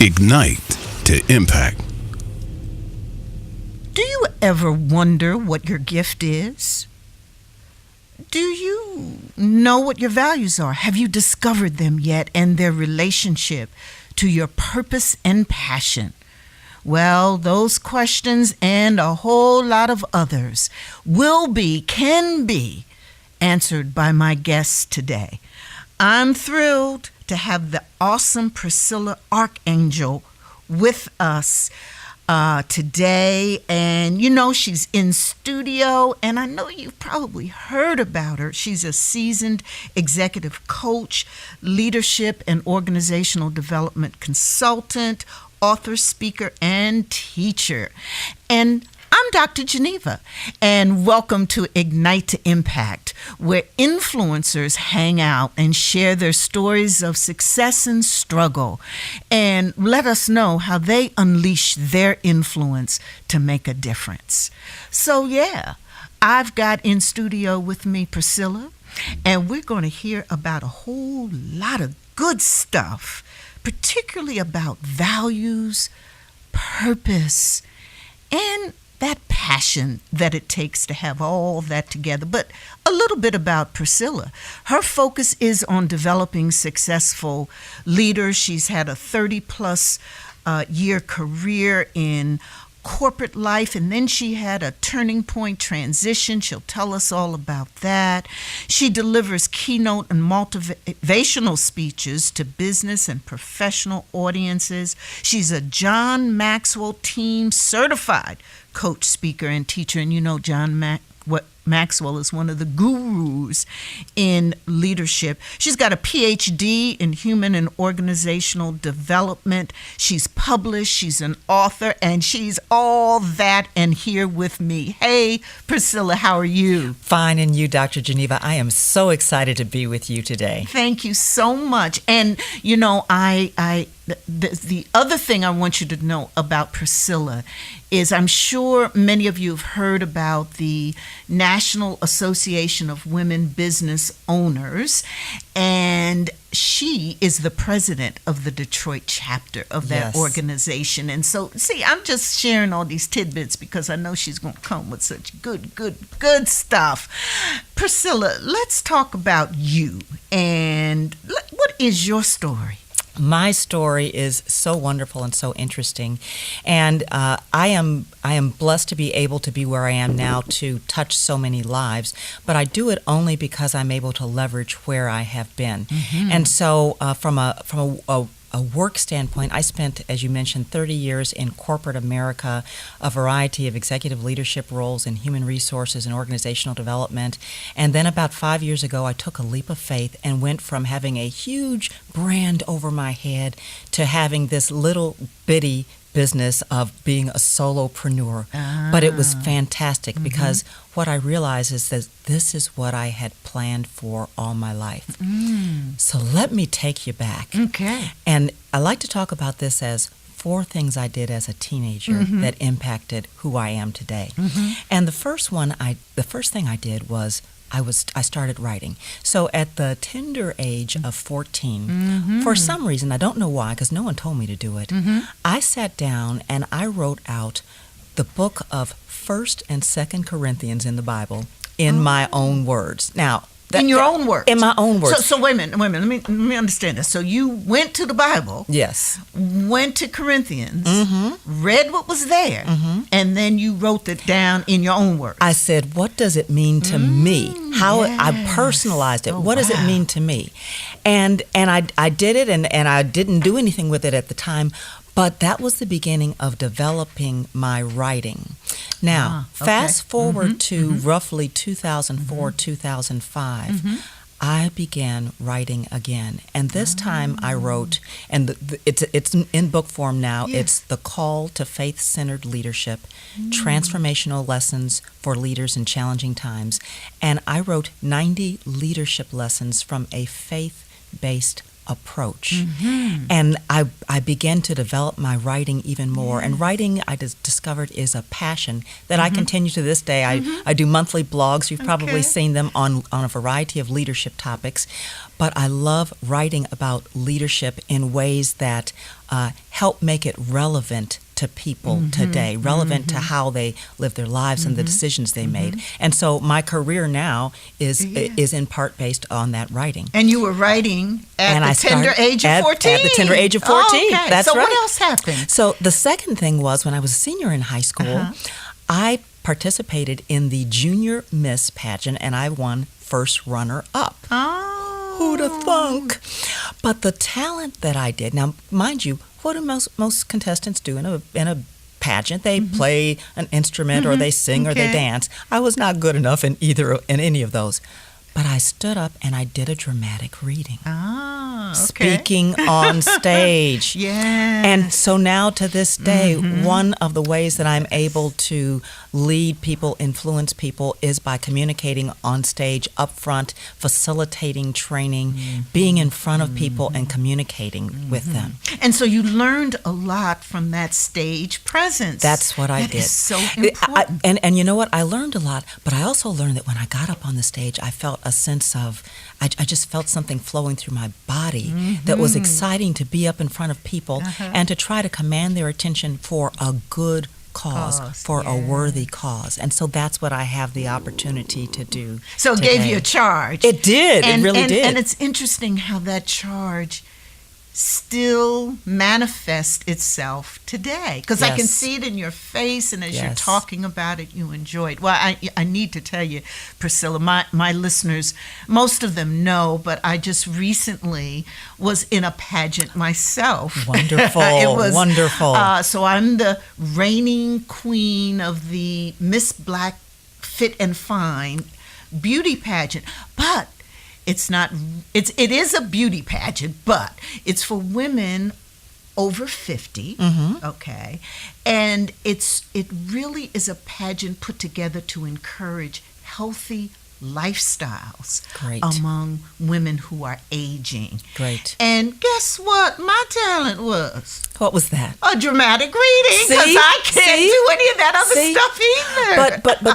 Ignite to impact. Do you ever wonder what your gift is? Do you know what your values are? Have you discovered them yet and their relationship to your purpose and passion? Well, those questions and a whole lot of others can be answered by my guests today. I'm thrilled to have the awesome Priscilla Archangel with us today. And you know, she's in studio, and I know you've probably heard about her. She's a seasoned executive coach, leadership and organizational development consultant, author, speaker, and teacher. And I'm Dr. Geneva, and welcome to Ignite to Impact, where influencers hang out and share their stories of success and struggle, and let us know how they unleash their influence to make a difference. So yeah, I've got in studio with me Priscilla, and we're going to hear about a whole lot of good stuff, particularly about values, purpose, and that passion that it takes to have all that together. But a little bit about Priscilla. Her focus is on developing successful leaders. She's had a 30-plus year career in corporate life, and then she had a turning point transition. She'll tell us all about that. She delivers keynote and motivational speeches to business and professional audiences. She's a John Maxwell Team certified coach, speaker, and teacher. And you know, Maxwell is one of the gurus in leadership. She's got a PhD in human and organizational development. She's published, she's an author, and she's all that and here with me. Hey, Priscilla, how are you? Fine, and you, Dr. Geneva? I am so excited to be with you today. Thank you so much. And, you know, the other thing I want you to know about Priscilla is I'm sure many of you have heard about the National Association of Women Business Owners, and she is the president of the Detroit chapter of that organization. And so, see, I'm just sharing all these tidbits because I know she's going to come with such good stuff. Priscilla, let's talk about you, and what is your story? My story is so wonderful and so interesting, and I am blessed to be able to be where I am now to touch so many lives. But I do it only because I'm able to leverage where I have been, and so from a work standpoint, I spent, as you mentioned, 30 years in corporate America, a variety of executive leadership roles in human resources and organizational development. And then about 5 years ago, I took a leap of faith and went from having a huge brand over my head to having this little bitty business of being a solopreneur. But it was fantastic because what I realized is that this is what I had planned for all my life. So let me take you back. Okay. And I like to talk about this as 4 things I did as a teenager that impacted who I am today. And the first thing I did was I started writing. So at the tender age of 14, for some reason, I don't know why, because no one told me to do it, I sat down and I wrote out the book of 1st and 2nd Corinthians in the Bible in my own words. Now, in your own words? In my own words. So wait a minute. Let me understand this. So you went to the Bible. Yes. Went to Corinthians, read what was there, and then you wrote it down in your own words. I said, what does it mean to me? I personalized it. What does it mean to me? And I did it, and I didn't do anything with it at the time, but that was the beginning of developing my writing. Now, fast forward to roughly 2004, 2005, I began writing again. And this time I wrote, and it's in book form now, it's The Call to Faith-Centered Leadership, Transformational Lessons for Leaders in Challenging Times. And I wrote 90 leadership lessons from a faith-based approach. Mm-hmm. And I began to develop my writing even more. And writing, I discovered, is a passion that I continue to this day. I do monthly blogs. You've probably seen them on a variety of leadership topics. But I love writing about leadership in ways that help make it relevant to people today, relevant to how they live their lives and the decisions they made. And so my career now is in part based on that writing. And you were writing at the tender age of 14. At the tender age of 14. Oh, okay. That's so right. what else happened? So the second thing was when I was a senior in high school, I participated in the Junior Miss Pageant and I won first runner-up. Oh. Who'd have thunk? But the talent that I did, now mind you, what do most contestants do in a pageant? They play an instrument or they sing or they dance. I was not good enough in any of those. But I stood up and I did a dramatic reading. Ah, okay. Speaking on stage. Yeah. And so now to this day, one of the ways that I'm able to lead people, influence people, is by communicating on stage, up front, facilitating training, being in front of people and communicating with them. And so you learned a lot from that stage presence. That's what I did. That is so important. And you know what? I learned a lot, but I also learned that when I got up on the stage, I felt a sense of, I just felt something flowing through my body that was exciting to be up in front of people and to try to command their attention for a good cause, for a worthy cause. And so that's what I have the opportunity to do. So it gave you a charge. It did. It really did. And it's interesting how that charge still manifests itself today, because I can see it in your face, and as you're talking about it, you enjoy it. Well, I need to tell you, Priscilla, my listeners, most of them know, but I just recently was in a pageant myself. Wonderful. It was wonderful. So I'm the reigning queen of the Miss Black Fit and Fine beauty pageant, but it is a beauty pageant, but it's for women over 50, okay? And it really is a pageant put together to encourage healthy lifestyles among women who are aging. Great. And guess what my talent was? What was that? A dramatic reading, because I can't do any of that other stuff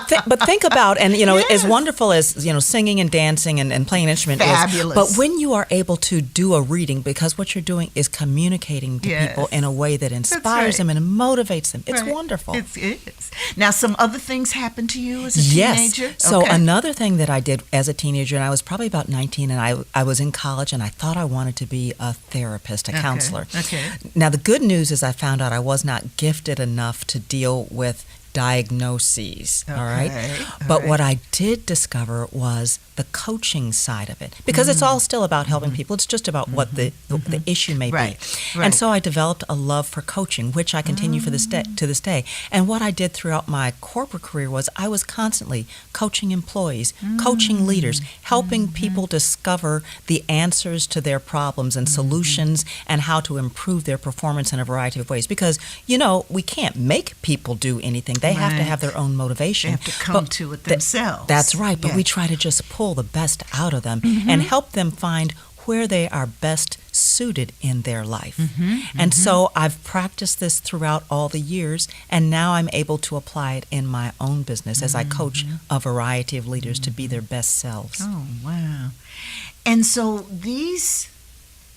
either. But think about, and as wonderful as singing and dancing and playing an instrument Fabulous. is, but when you are able to do a reading, because what you're doing is communicating to people in a way that inspires them and motivates them, it's wonderful. It is. Now, some other things happened to you as a teenager? Yes. So another thing that I did as a teenager, and I was probably about 19, and I was in college, and I thought I wanted to be a therapist, a counselor. Okay. Now, the good news is I found out I was not gifted enough to deal with diagnoses, all right? But what I did discover was the coaching side of it, because it's all still about helping people. It's just about what the issue may be. And so I developed a love for coaching, which I continue to this day. And what I did throughout my corporate career was I was constantly coaching employees, coaching leaders, helping people discover the answers to their problems and solutions and how to improve their performance in a variety of ways. Because, we can't make people do anything. They have to have their own motivation. They have to come to it themselves. That's right. But we try to just pull the best out of them and help them find where they are best suited in their life. And so I've practiced this throughout all the years, and now I'm able to apply it in my own business as I coach a variety of leaders to be their best selves. Oh, wow. And so these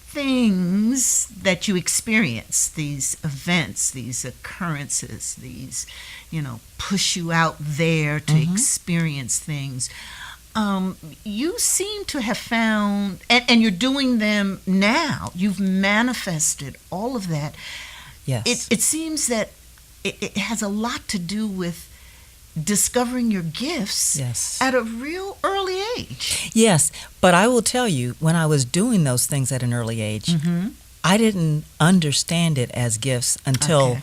things that you experience, these events, these occurrences, these, push you out there to experience things, you seem to have found, and you're doing them now, you've manifested all of that. Yes. It seems that it has a lot to do with discovering your gifts at a real early age. Yes, but I will tell you, when I was doing those things at an early age, I didn't understand it as gifts until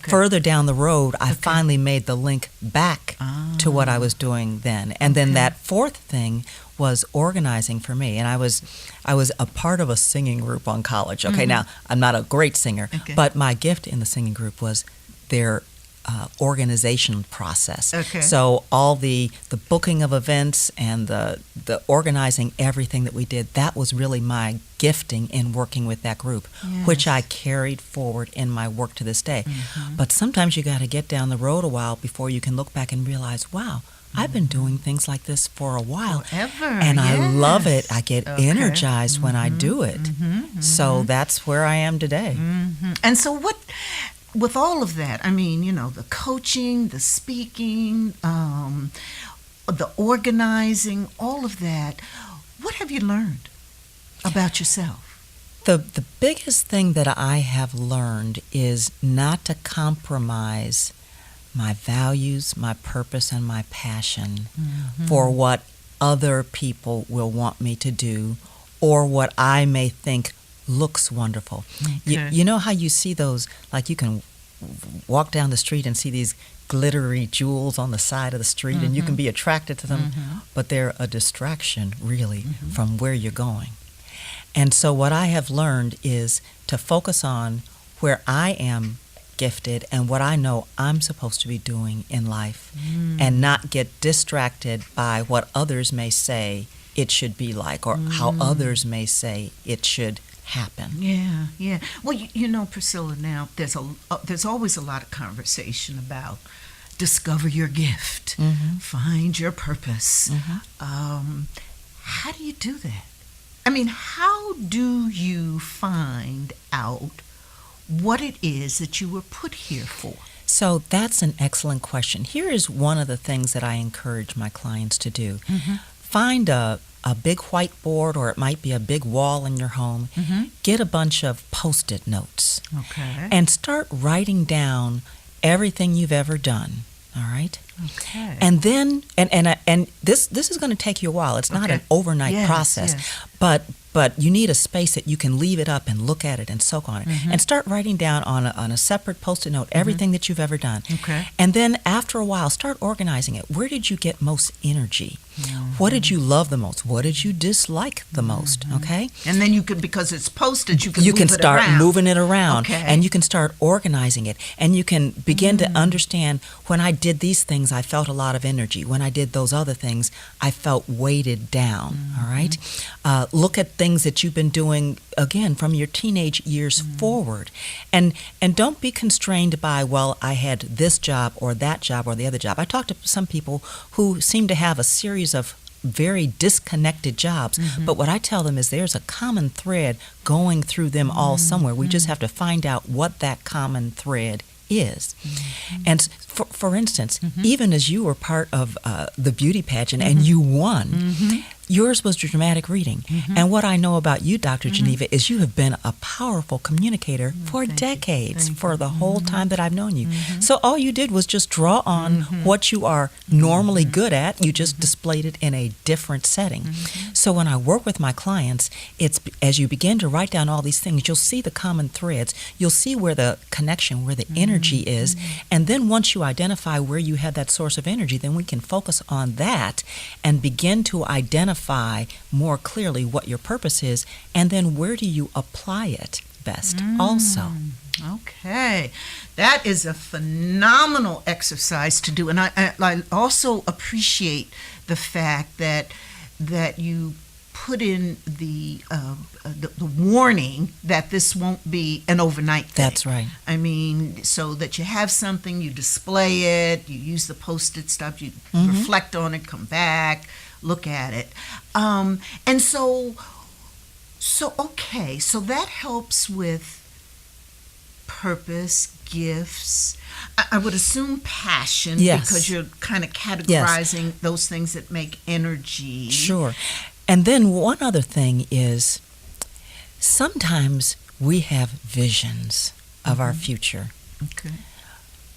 further down the road, I finally made the link back to what I was doing then. And then that fourth thing was organizing for me. And I was a part of a singing group on college. Now, I'm not a great singer, but my gift in the singing group was their organization process. Okay. So all the booking of events and the organizing everything that we did, that was really my gifting in working with that group, which I carried forward in my work to this day. But sometimes you got to get down the road a while before you can look back and realize, wow, I've been doing things like this for a while. Forever, and I love it. I get Okay. energized when I do it. So that's where I am today. And so with all of that, I mean, the coaching, the speaking, the organizing, all of that, what have you learned about yourself? The biggest thing that I have learned is not to compromise my values, my purpose, and my passion for what other people will want me to do or what I may think looks wonderful. Okay. You know how you see those, like you can walk down the street and see these glittery jewels on the side of the street and you can be attracted to them, but they're a distraction really from where you're going. And so what I have learned is to focus on where I am gifted and what I know I'm supposed to be doing in life and not get distracted by what others may say it should be like or how others may say it should happen. Yeah. Well, Priscilla, now there's always a lot of conversation about discover your gift, find your purpose. How do you do that? I mean, how do you find out what it is that you were put here for? So that's an excellent question. Here is one of the things that I encourage my clients to do. Find a big whiteboard, or it might be a big wall in your home. Get a bunch of Post-it notes. Okay. And start writing down everything you've ever done. All right? Okay. And then, and this is going to take you a while. It's not an overnight process. But you need a space that you can leave it up and look at it and soak on it. And start writing down on a separate Post-it note everything that you've ever done. Okay. And then after a while, start organizing it. Where did you get most energy? What did you love the most? What did you dislike the most? Okay? And then you can, because it's posted, you can You move can it start around. moving it around, Okay. and you can start organizing it, and you can begin to understand, when I did these things, I felt a lot of energy. When I did those other things, I felt weighted down. All right? Look at things that you've been doing, again, from your teenage years forward, and don't be constrained by, well, I had this job or that job or the other job. I talked to some people who seem to have a series of very disconnected jobs, but what I tell them is there's a common thread going through them all somewhere. We just have to find out what that common thread is. And for instance, even as you were part of the beauty pageant and you won, yours was dramatic reading. And what I know about you, Dr. Geneva, is you have been a powerful communicator for decades, for the whole time that I've known you. So all you did was just draw on what you are normally good at. You just displayed it in a different setting. So when I work with my clients, it's as you begin to write down all these things, you'll see the common threads. You'll see where the connection, where the energy is. And then once you identify where you have that source of energy, then we can focus on that and begin to identify more clearly what your purpose is, and then where do you apply it best also. Okay. That is a phenomenal exercise to do. And I also appreciate the fact that you put in the warning that this won't be an overnight thing. That's right. I mean, so that you have something, you display it, you use the Post-it stuff, you reflect on it, come back, look at it. And so okay, so that helps with purpose, gifts. I would assume passion, Yes. because you're kind of categorizing those things that make energy. Sure. And then one other thing is, sometimes we have visions of our future, Okay.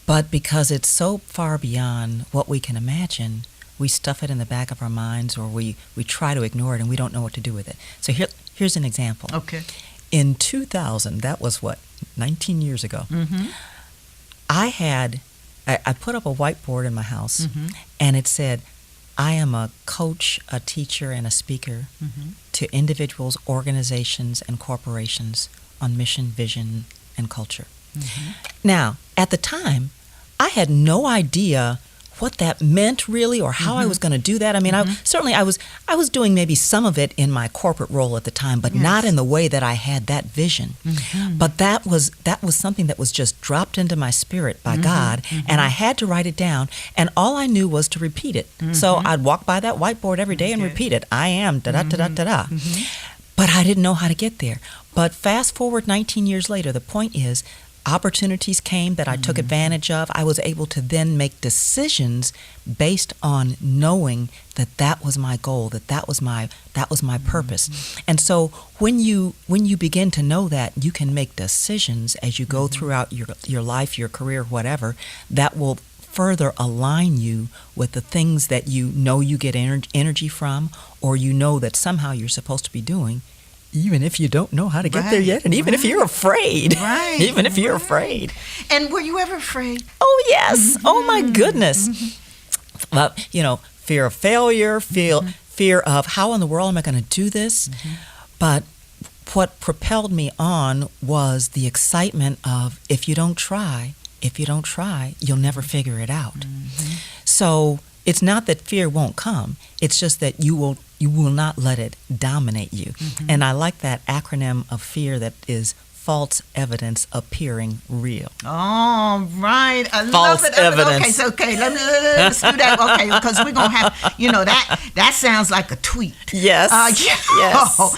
but because it's so far beyond what we can imagine, we stuff it in the back of our minds, or we try to ignore it, and we don't know what to do with it. So here's an example. Okay. In 2000, that was 19 years ago, I put up a whiteboard in my house, and it said, I am a coach, a teacher, and a speaker to individuals, organizations, and corporations on mission, vision, and culture. Now, at the time, I had no idea what that meant really, or how I was going to do that. I mean, I was doing maybe some of it in my corporate role at the time, but not in the way that I had that vision. But that was something that was just dropped into my spirit by God, and I had to write it down, and all I knew was to repeat it. So I'd walk by that whiteboard every day and repeat it. I am da-da-da-da-da-da. But I didn't know how to get there. But fast forward 19 years later, the point is, opportunities came that I took advantage of. I was able to then make decisions based on knowing that that was my goal, that was my purpose. And so when you begin to know that, you can make decisions as you go throughout your life, your career, whatever, that will further align you with the things that you know you get energy from, or you know that somehow you're supposed to be doing, even if you don't know how to get there yet, and even if you're afraid. Even if you're afraid. And were you ever afraid? Oh, yes. Oh, my goodness. Fear of failure, fear of how in the world am I going to do this? But what propelled me on was the excitement of, if you don't try, you'll never figure it out. So it's not that fear won't come. It's just that you will not let it dominate you. And I like that acronym of fear that is false evidence appearing real. Oh, right. I False love it. evidence. Okay. Let's do that. Okay, because we're going to have, that sounds like a tweet. Yes. Yes.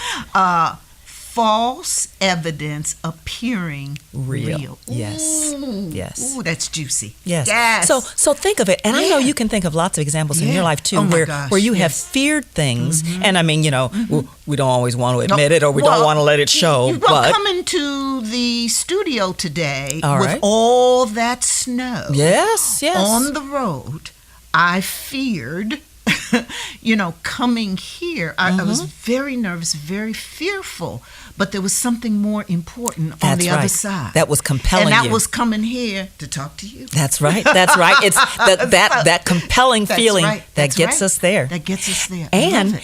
False evidence appearing real. Yes. Ooh, yes. Ooh, that's juicy. Yes. So think of it, and I know you can think of lots of examples in your life too, where you have feared things, and I mean, we don't always want to admit it, or we don't want to let it show. You but coming to the studio today all with right. all that snow, yes, on the road, I feared. Coming here, I was very nervous, very fearful, but there was something more important on the other side. That was compelling you. And that was coming here to talk to you. That's right. It's that compelling feeling that gets us there. That gets us there. And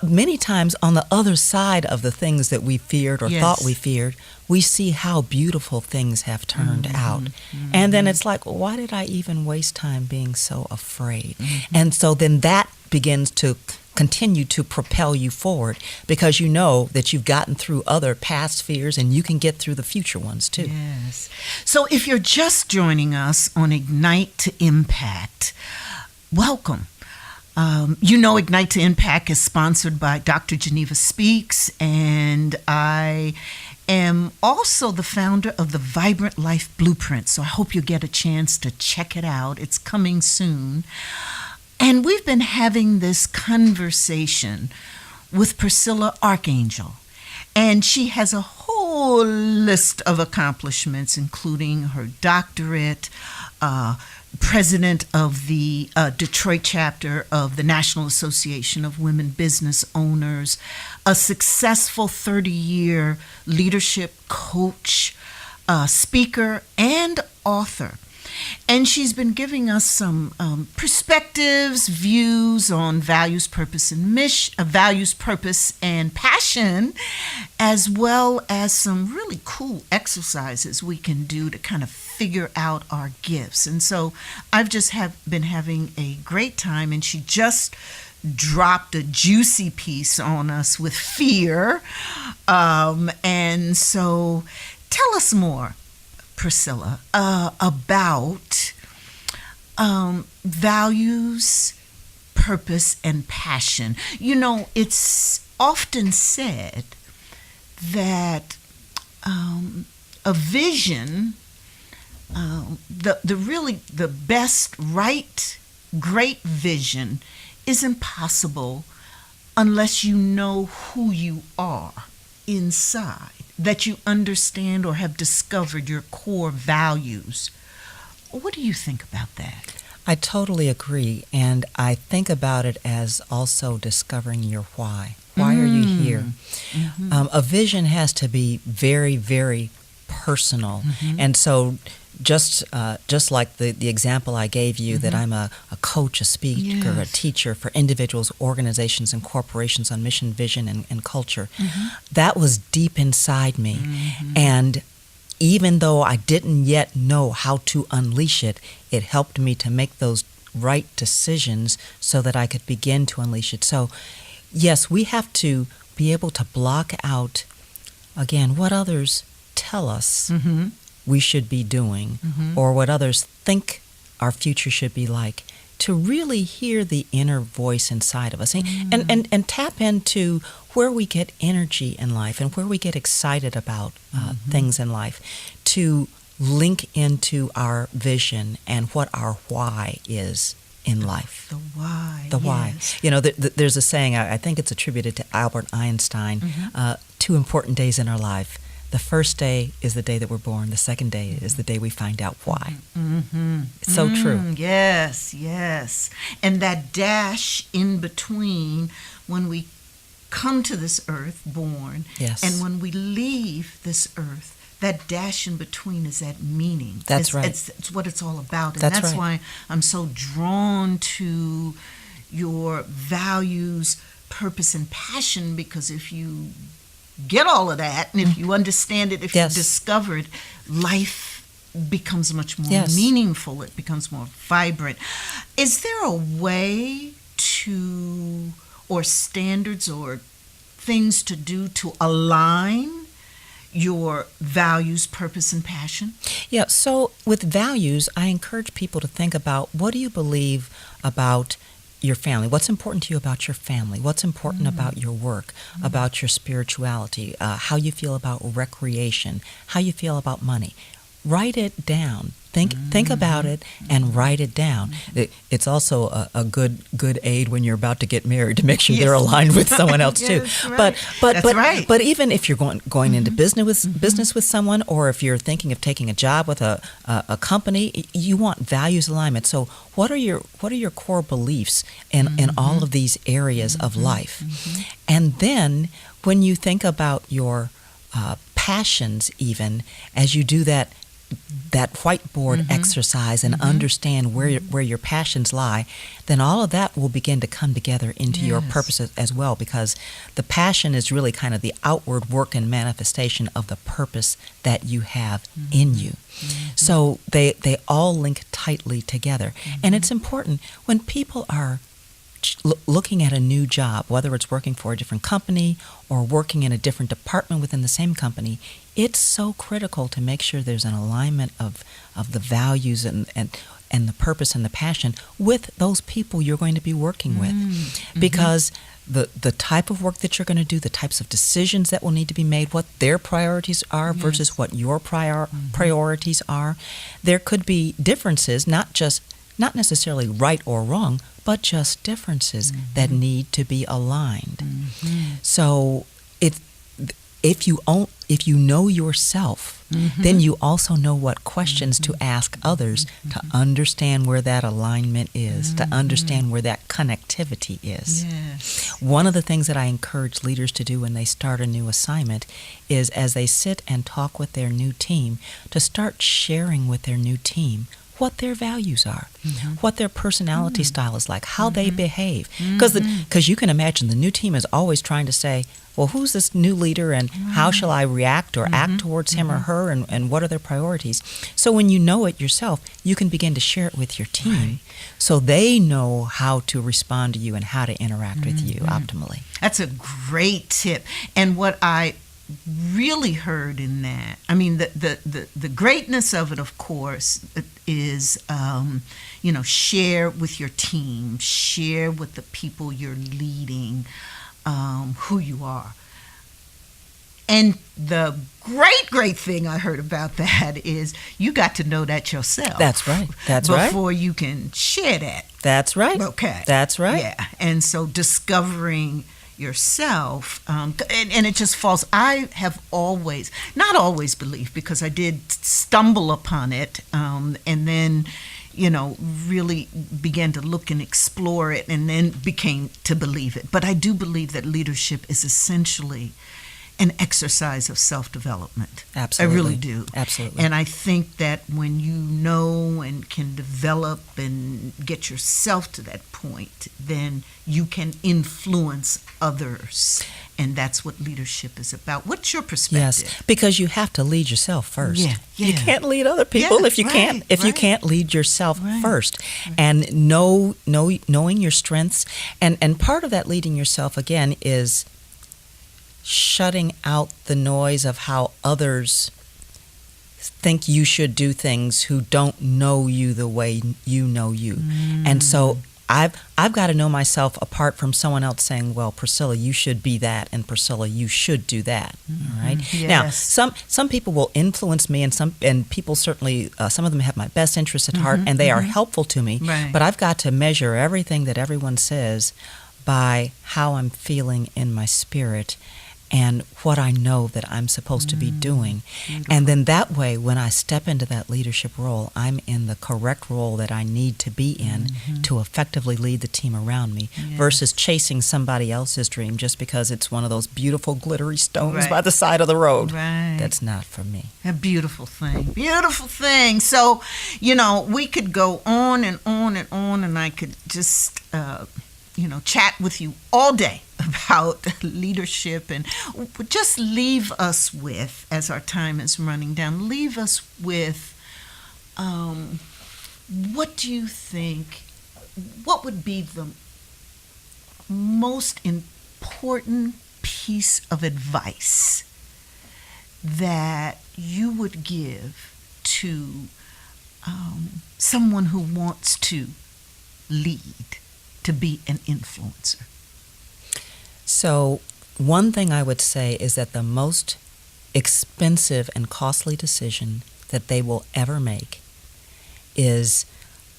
many times on the other side of the things that we feared or thought we feared, we see how beautiful things have turned out. And then it's like, why did I even waste time being so afraid? And so then that begins to continue to propel you forward, because you know that you've gotten through other past fears and you can get through the future ones too. Yes. So if you're just joining us on Ignite to Impact, welcome. Ignite to Impact is sponsored by Dr. Geneva Speaks, and I am also the founder of the Vibrant Life Blueprint, so I hope you get a chance to check it out. It's coming soon. And we've been having this conversation with Priscilla Archangel, and she has a whole list of accomplishments, including her doctorate, president of the Detroit chapter of the National Association of Women Business Owners, a successful 30-year leadership coach, speaker, and author. And she's been giving us some perspectives, views on values, purpose, and passion, as well as some really cool exercises we can do to kind of figure out our gifts. And so I've just been having a great time, and she just dropped a juicy piece on us with fear. And so tell us more, Priscilla, about values, purpose, and passion. It's often said that a vision, the best, great vision is impossible unless you know who you are inside, that you understand or have discovered your core values. What do you think about that? I totally agree, and I think about it as also discovering your why. Why are you here? A vision has to be very, very personal, and so just like the example I gave you, that I'm a coach, a speaker, a teacher for individuals, organizations, and corporations on mission, vision, and culture. That was deep inside me. And even though I didn't yet know how to unleash it, it helped me to make those right decisions so that I could begin to unleash it. So, yes, we have to be able to block out, again, what others tell us we should be doing, or what others think our future should be like, to really hear the inner voice inside of us and tap into where we get energy in life and where we get excited about things in life, to link into our vision and what our why is in life. The why. The why. Yes. You know, there's a saying, I think it's attributed to Albert Einstein, 2 important days in our life. The first day is the day that we're born. The second day is the day we find out why. It's so true. Yes, yes. And that dash in between when we come to this earth born and when we leave this earth, that dash in between is that meaning. That's right. It's what it's all about. And That's that's right. why I'm so drawn to your values, purpose, and passion, because if you get all of that, and if you understand it, if you discover it, life becomes much more meaningful. It becomes more vibrant. Is there a way to, or standards or things to do to align your values, purpose, and passion? Yeah, so with values, I encourage people to think about, what do you believe about your family? What's important to you about your family? What's important about your work, about your spirituality, how you feel about recreation, how you feel about money? Write it down. Think about it and write it down. It's also a good aid when you're about to get married to make sure they're aligned with someone else too. Right. But even if you're going into business with someone, or if you're thinking of taking a job with a company, you want values alignment. So what are your core beliefs in all of these areas of life? And then when you think about your passions, even as you do that whiteboard exercise and understand where your passions lie, then all of that will begin to come together into your purpose as well, because the passion is really kind of the outward work and manifestation of the purpose that you have in you. So they all link tightly together. And it's important when people are looking at a new job, whether it's working for a different company or working in a different department within the same company, it's so critical to make sure there's an alignment of the values and the purpose and the passion with those people you're going to be working with. Because the type of work that you're going to do, the types of decisions that will need to be made, what their priorities are versus what your priorities are, there could be differences, not necessarily right or wrong, but just differences that need to be aligned. So if you know yourself, then you also know what questions to ask others to understand where that alignment is, to understand where that connectivity is. One of the things that I encourage leaders to do when they start a new assignment is, as they sit and talk with their new team, to start sharing with their new team what their values are, what their personality style is like, how they behave. Because you can imagine the new team is always trying to say, well, who's this new leader and how shall I react or act towards him or her, and what are their priorities? So when you know it yourself, you can begin to share it with your team so they know how to respond to you and how to interact with you optimally. That's a great tip. And what I really heard in that, I mean, the greatness of it, of course, is share with your team, share with the people you're leading who you are. And the great thing I heard about that is you got to know that yourself. That's right. Before you can share that. That's right. Okay. That's right. Yeah. And so discovering yourself, and it just falls. I have not always believed, because I did stumble upon it, and then, really began to look and explore it, and then became to believe it. But I do believe that leadership is essentially an exercise of self-development. Absolutely. I really do. Absolutely. And I think that when you know and can develop and get yourself to that point, then you can influence others. And that's what leadership is about. What's your perspective? Yes, because you have to lead yourself first. Yeah. You can't lead other people if you can't lead yourself first. And knowing your strengths, and part of that leading yourself again is shutting out the noise of how others think you should do things who don't know you the way you know you. And so I've got to know myself apart from someone else saying, well, Priscilla, you should be that, and Priscilla, you should do that. All right. Yes. Now, some people will influence me, and people certainly, some of them have my best interests at heart, and they are helpful to me. Right. But I've got to measure everything that everyone says by how I'm feeling in my spirit and what I know that I'm supposed to be doing. Beautiful. And then that way, when I step into that leadership role, I'm in the correct role that I need to be in to effectively lead the team around me versus chasing somebody else's dream just because it's one of those beautiful glittery stones by the side of the road. Right. That's not for me. A beautiful thing. Beautiful thing. So, we could go on and on and on, and I could just, chat with you all day about leadership, and just leave us with, as our time is running down, leave us with what do you think, what would be the most important piece of advice that you would give to someone who wants to lead, to be an influencer? So one thing I would say is that the most expensive and costly decision that they will ever make is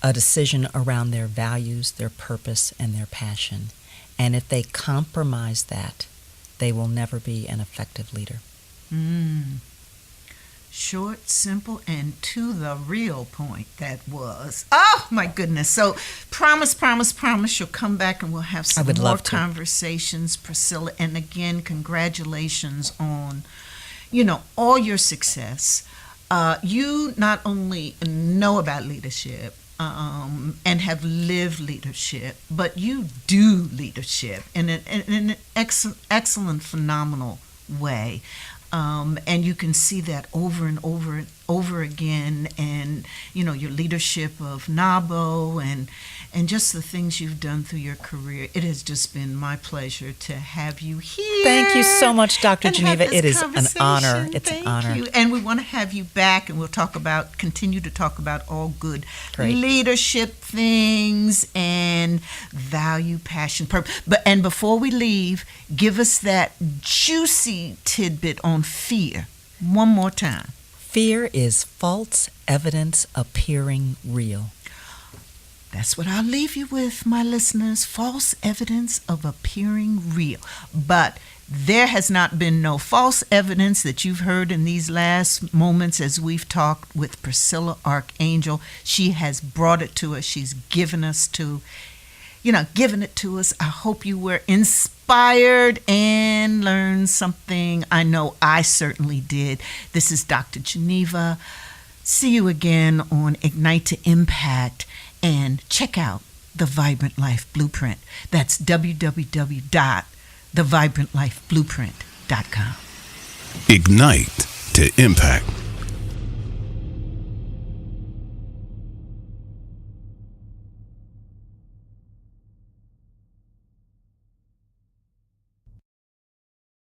a decision around their values, their purpose, and their passion. And if they compromise that, they will never be an effective leader. Short, simple, and to the real point that was. Oh, my goodness. So promise you'll come back and we'll have some more conversations, Priscilla. And again, congratulations on, all your success. You not only know about leadership and have lived leadership, but you do leadership in an excellent, phenomenal way. And you can see that over and over and over again, and your leadership of NABO and just the things you've done through your career. It has just been my pleasure to have you here. Thank you so much, Dr. Geneva. It is an honor. It's an honor. You. And we want to have you back, and we'll continue to talk about all good leadership things and value, passion, purpose. And before we leave, give us that juicy tidbit on fear one more time. Fear is false evidence appearing real. That's what I'll leave you with, my listeners. False evidence of appearing real. But there has not been no false evidence that you've heard in these last moments as we've talked with Priscilla Archangel. She has brought it to us. She's given it to us. I hope you were inspired and learned something. I know I certainly did. This is Dr. Geneva. See you again on Ignite to Impact. And check out The Vibrant Life Blueprint. That's www.thevibrantlifeblueprint.com. Ignite to Impact.